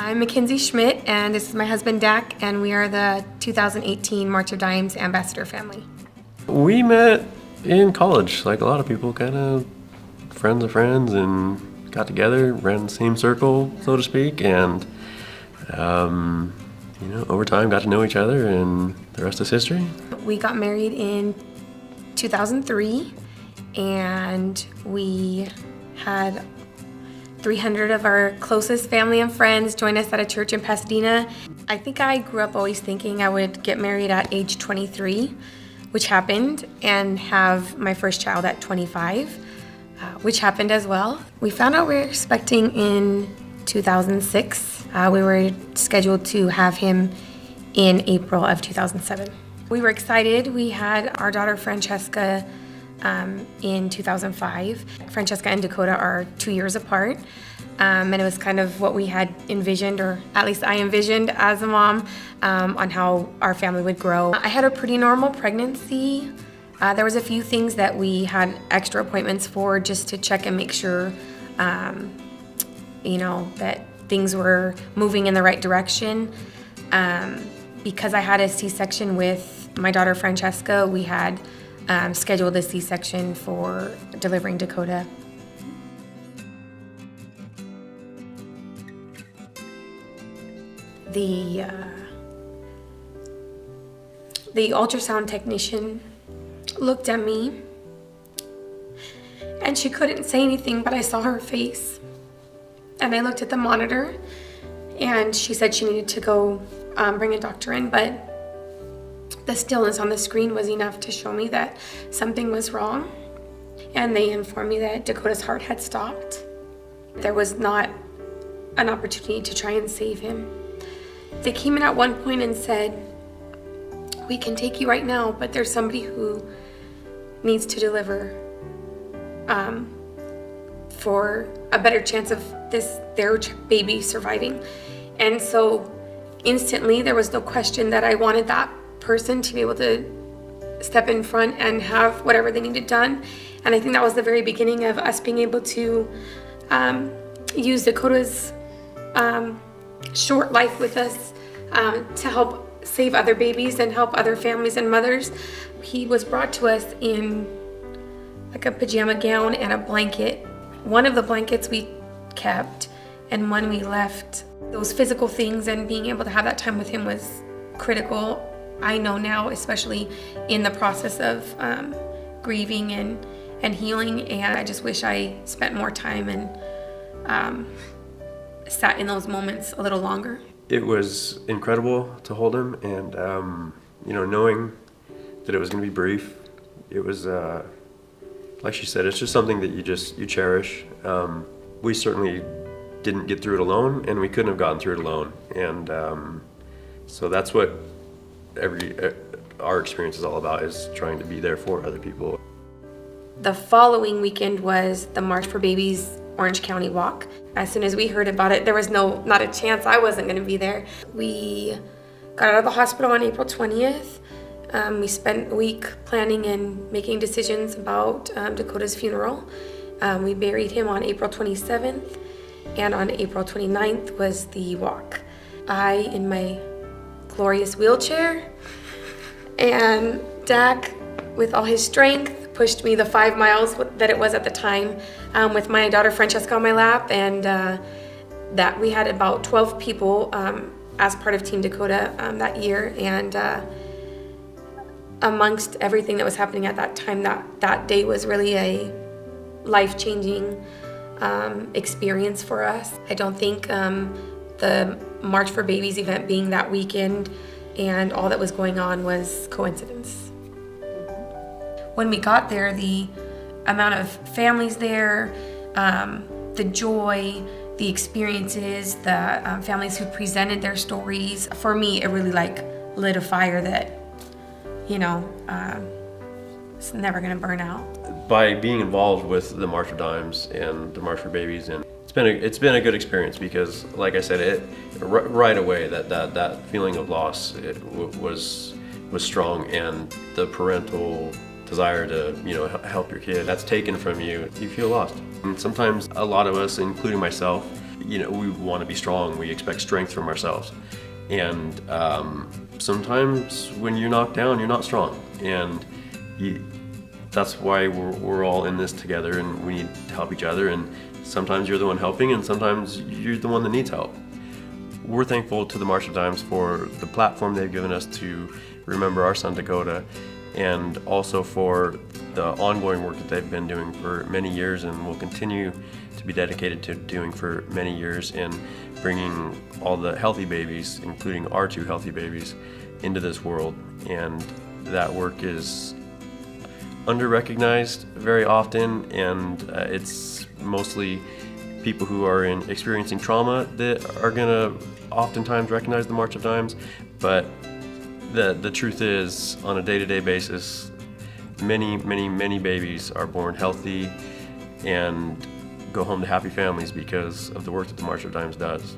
I'm Mackenzie Schmidt, and this is my husband Dak, and we are the 2018 March of Dimes Ambassador family. We met in college, like a lot of people, kind of friends of friends, and got together, ran the same circle, so to speak, and over time got to know each other, and the rest is history. We got married in 2003, and we had 300 of our closest family and friends join us at a church in Pasadena. I think I grew up always thinking I would get married at age 23, which happened, and have my first child at 25, which happened as well. We found out we were expecting in 2006. We were scheduled to have him in April of 2007. We were excited. We had our daughter Francesca in 2005. Francesca and Dakota are 2 years apart, and it was kind of what we had envisioned, or at least I envisioned as a mom, on how our family would grow. I had a pretty normal pregnancy. There was a few things that we had extra appointments for just to check and make sure, that things were moving in the right direction. Because I had a C-section with my daughter Francesca, we had scheduled a C-section for delivering Dakota. The ultrasound technician looked at me, and she couldn't say anything, but I saw her face. And I looked at the monitor, and she said she needed to go bring a doctor in, but the stillness on the screen was enough to show me that something was wrong. And they informed me that Dakota's heart had stopped. There was not an opportunity to try and save him. They came in at one point and said, "We can take you right now, but there's somebody who needs to deliver for a better chance of their baby surviving." And so instantly there was no question that I wanted that person to be able to step in front and have whatever they needed done. And I think that was the very beginning of us being able to use Dakota's short life with us to help save other babies and help other families and mothers. He was brought to us in like a pajama gown and a blanket. One of the blankets we kept and one we left. Those physical things and being able to have that time with him was critical. I know now, especially in the process of grieving and healing, and I just wish I spent more time and sat in those moments a little longer. It was incredible to hold him, and knowing that it was going to be brief, it was like she said, it's just something that you cherish. We certainly didn't get through it alone, and we couldn't have gotten through it alone, and so that's what our experience is all about, is trying to be there for other people. The following weekend was the March for Babies Orange County Walk. As soon as we heard about it, there was not a chance I wasn't going to be there. We got out of the hospital on April 20th. We spent a week planning and making decisions about Dakota's funeral. We buried him on April 27th, and on April 29th was the walk. I, in my glorious wheelchair, and Dak, with all his strength, pushed me the 5 miles that it was at the time, with my daughter Francesca on my lap, and that we had about 12 people as part of Team Dakota that year, and amongst everything that was happening at that time, that day was really a life-changing experience for us. I don't think the March for Babies event being that weekend and all that was going on was coincidence. When we got there, the amount of families there, the joy, the experiences, the families who presented their stories, for me, it really lit a fire that, it's never gonna burn out. By being involved with the March for Dimes and the March for Babies, and it's been a good experience, because, like I said, right away that feeling of loss was strong, and the parental desire to help your kid, that's taken from you, you feel lost. And sometimes a lot of us, including myself, we want to be strong. We expect strength from ourselves. And sometimes when you're knocked down, you're not strong. And that's why we're all in this together, and we need to help each other. And sometimes you're the one helping, and sometimes you're the one that needs help. We're thankful to the March of Dimes for the platform they've given us to remember our son Dakota, and also for the ongoing work that they've been doing for many years and will continue to be dedicated to doing for many years in bringing all the healthy babies, including our 2 healthy babies, into this world. And that work is under-recognized very often, and it's mostly people who are experiencing trauma that are gonna oftentimes recognize the March of Dimes. But the truth is, on a day-to-day basis, many babies are born healthy and go home to happy families because of the work that the March of Dimes does.